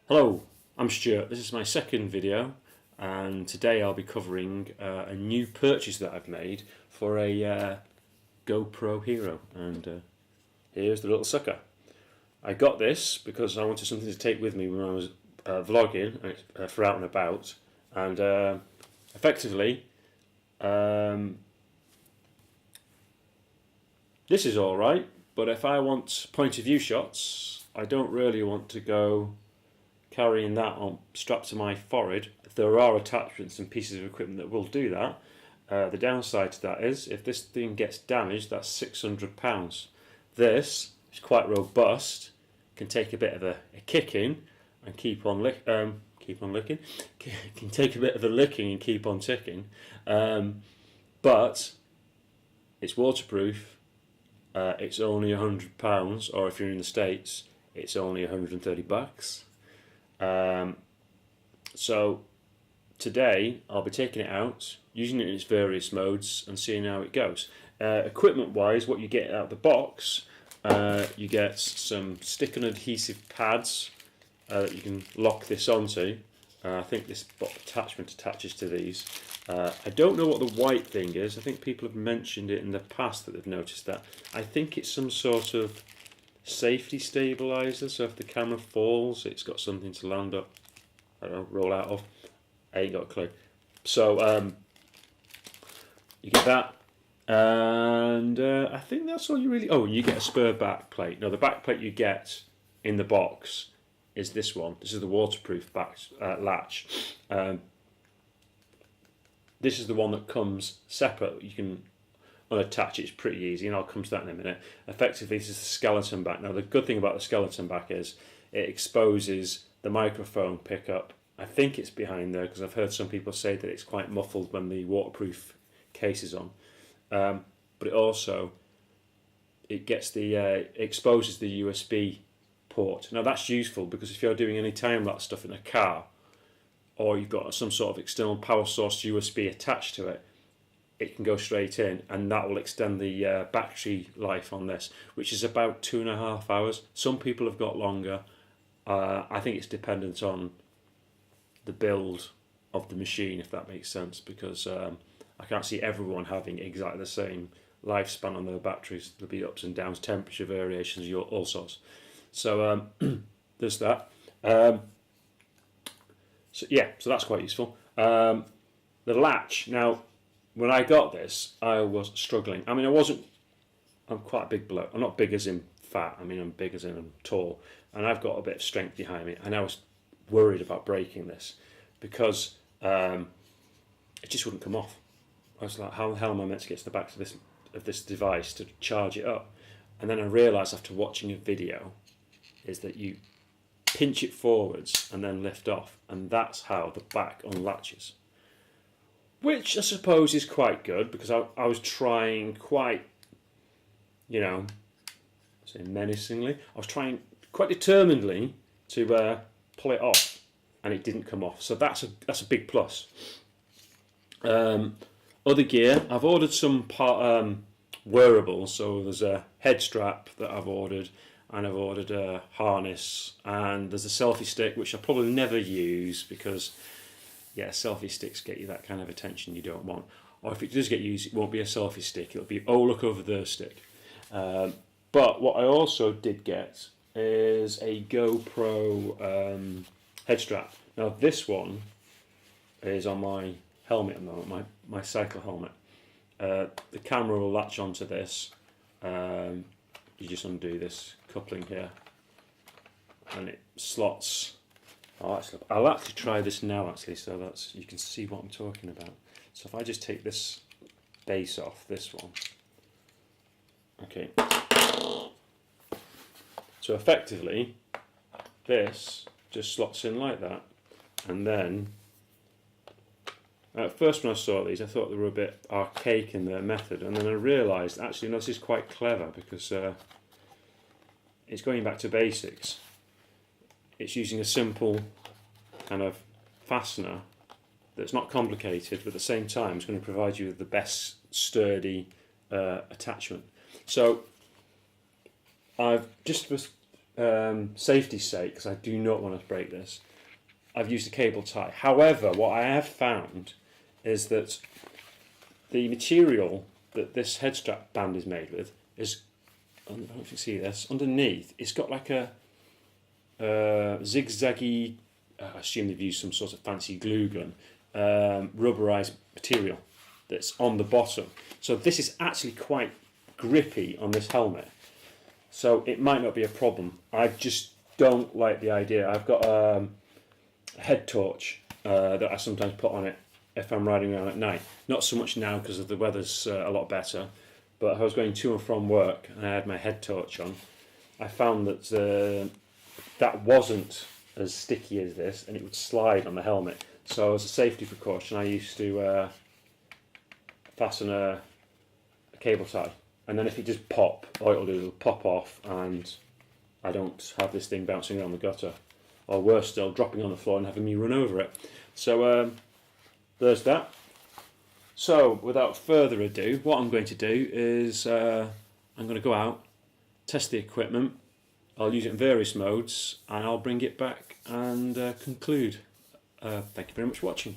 Hello, I'm Stuart. This is my second video, and today I'll be covering a new purchase that I've made for a Gopro Hero, and here's the little sucker. I got this because I wanted something to take with me when I was vlogging for out and about, and effectively this is alright, but if I want point of view shots, I don't really want to go carrying that on strapped to my forehead. There are attachments and pieces of equipment that will do that. The downside to that is if this thing gets damaged, that's £600. This is quite robust, can take a bit of a kicking and keep on licking, can take a bit of a licking and keep on ticking, but it's waterproof. It's only £100, or if you're in the States, it's only $130. So today I'll be taking it out, using it in its various modes and seeing how it goes. Equipment wise, what you get out of the box, you get some stick and adhesive pads that you can lock this onto. I think this attachment attaches to these. I don't know what the white thing is. I think people have mentioned it in the past that they've noticed that. I think it's some sort of safety stabilizer, so if the camera falls, it's got something to land up, I don't know, roll out of. I ain't got a clue. So you get that, and I think that's all you really. Oh, you get a spare back plate. Now the back plate you get in the box is this one. This is the waterproof back latch. This is the one that comes separate. You can unattach it. It's pretty easy, and I'll come to that in a minute. Effectively, this is the skeleton back. Now the good thing about the skeleton back is it exposes the microphone pickup. I think it's behind there because I've heard some people say that it's quite muffled when the waterproof case is on, but it also gets the exposes the USB port. Now that's useful because if you're doing any time-lapse stuff in a car, or you've got some sort of external power source USB attached to it, it can go straight in, and that will extend the battery life on this, which is about 2.5 hours. Some people have got longer. I think it's dependent on the build of the machine, if that makes sense, because I can't see everyone having exactly the same lifespan on their batteries. There'll be ups and downs, temperature variations, all sorts. So there's that. So that's quite useful. The latch. Now, when I got this, I was struggling. I mean, I'm quite a big bloke. I'm not big as in fat. I mean, I'm big as in I'm tall. And I've got a bit of strength behind me. And I was worried about breaking this because it just wouldn't come off. I was like, how the hell am I meant to get to the back of this device to charge it up? And then I realised after watching a video is that you pinch it forwards and then lift off. And that's how the back unlatches. Which I suppose is quite good because I was trying quite, say menacingly. I was trying quite determinedly to pull it off, and it didn't come off. So that's a big plus. Other gear, I've ordered some wearables. So there's a head strap that I've ordered, and I've ordered a harness, and there's a selfie stick which I probably never use because. Yeah, selfie sticks get you that kind of attention you don't want. Or if it does get used, it won't be a selfie stick. It'll be, oh, look over there stick. But what I also did get is a GoPro head strap. Now this one is on my helmet at the moment, my cycle helmet. The camera will latch onto this. You just undo this coupling here, and it slots. I'll actually try this now, so that's you can see what I'm talking about. So if I just take this base off, this one, okay. So effectively, this just slots in like that, and then at first when I saw these, I thought they were a bit archaic in their method, and then I realised actually no, this is quite clever because it's going back to basics. It's using a simple kind of fastener that's not complicated, but at the same time it's going to provide you with the best sturdy attachment. So I've just safety's sake, because I do not want to break this, I've used a cable tie. However, what I have found is that the material that this head strap band is made with is, I don't know if you see this, underneath it's got like a zigzaggy, I assume they've used some sort of fancy glue gun, rubberized material that's on the bottom. So this is actually quite grippy on this helmet. So it might not be a problem. I just don't like the idea. I've got a head torch that I sometimes put on it if I'm riding around at night. Not so much now because the weather's a lot better, but if I was going to and from work and I had my head torch on, I found that that wasn't as sticky as this, and it would slide on the helmet. So as a safety precaution, I used to fasten a cable tie, and then if it just pop, all it'll pop off, and I don't have this thing bouncing around the gutter, or worse still, dropping on the floor and having me run over it. So there's that. So without further ado, what I'm going to do is I'm going to go out, test the equipment. I'll use it in various modes, and I'll bring it back and conclude. Thank you very much for watching.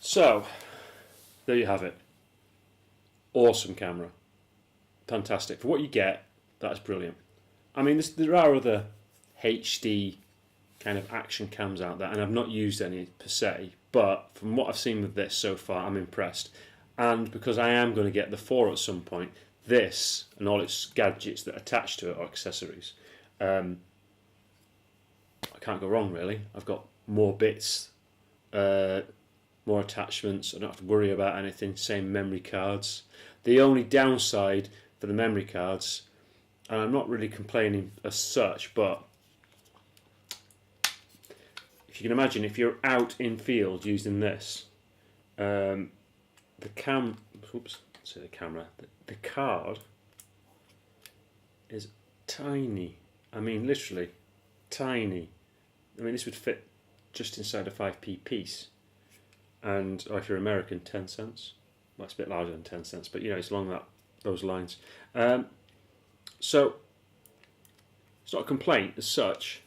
So, there you have it. Awesome camera. Fantastic. For what you get, that's brilliant. I mean, there are other HD kind of action cams out there, and I've not used any per se, but from what I've seen with this so far, I'm impressed. And because I am going to get the 4 at some point, this and all its gadgets that attach to it are accessories. I can't go wrong, really. I've got more bits, more attachments. I don't have to worry about anything. Same memory cards. The only downside for the memory cards, and I'm not really complaining as such, but if you can imagine, if you're out in field using this, the card is tiny. I mean, literally tiny. I mean, this would fit just inside a 5p piece, and if you're American, 10 cents. Well, it's a bit larger than 10 cents, but you know, it's along those lines. So it's not a complaint as such.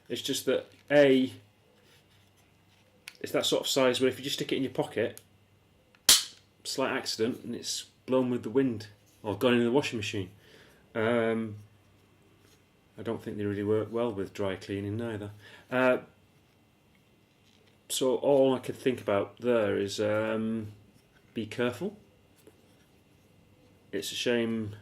It's just that it's that sort of size where if you just stick it in your pocket, slight accident, and it's blown with the wind or gone in the washing machine. I don't think they really work well with dry cleaning neither. So all I could think about there is be careful. It's a shame,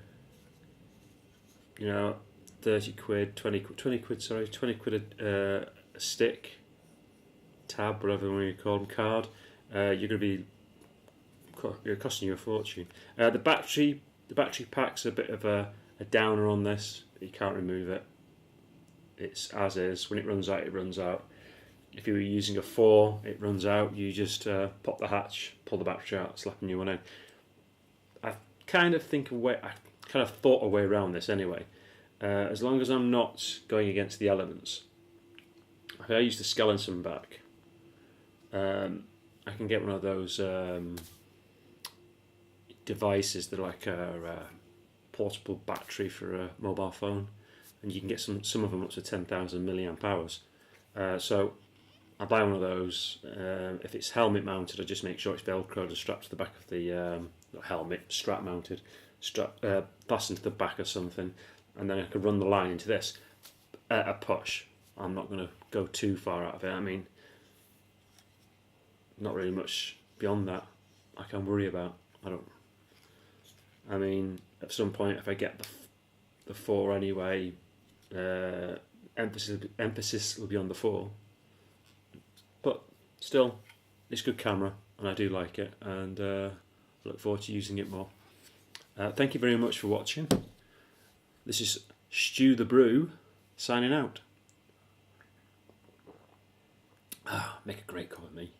you know, 30 quid, 20 quid a stick, tab, whatever you call them, card. You're going to be costing you a fortune. The battery pack's a bit of a downer on this. You can't remove it. It's as is. When it runs out, it runs out. If you were using a 4, it runs out. You just pop the hatch, pull the battery out, slap a new one in. I kind of thought a way around this anyway. As long as I'm not going against the elements. If I use the skeleton back, I can get one of those devices that are like a portable battery for a mobile phone, and you can get some of them up to 10,000 milliamp hours. So I buy one of those. If it's helmet mounted, I just make sure it's velcroed and strapped to the back of the not helmet, strap mounted, fastened to the back or something, and then I can run the line into this at a push. I'm not going to go too far out of it. I mean, not really much beyond that I can worry about. I mean, at some point, if I get the 4 anyway, emphasis will be on the 4. But still, it's a good camera, and I do like it, and I look forward to using it more. Thank you very much for watching. This is Stu the Brew signing out. Make a great cup of me.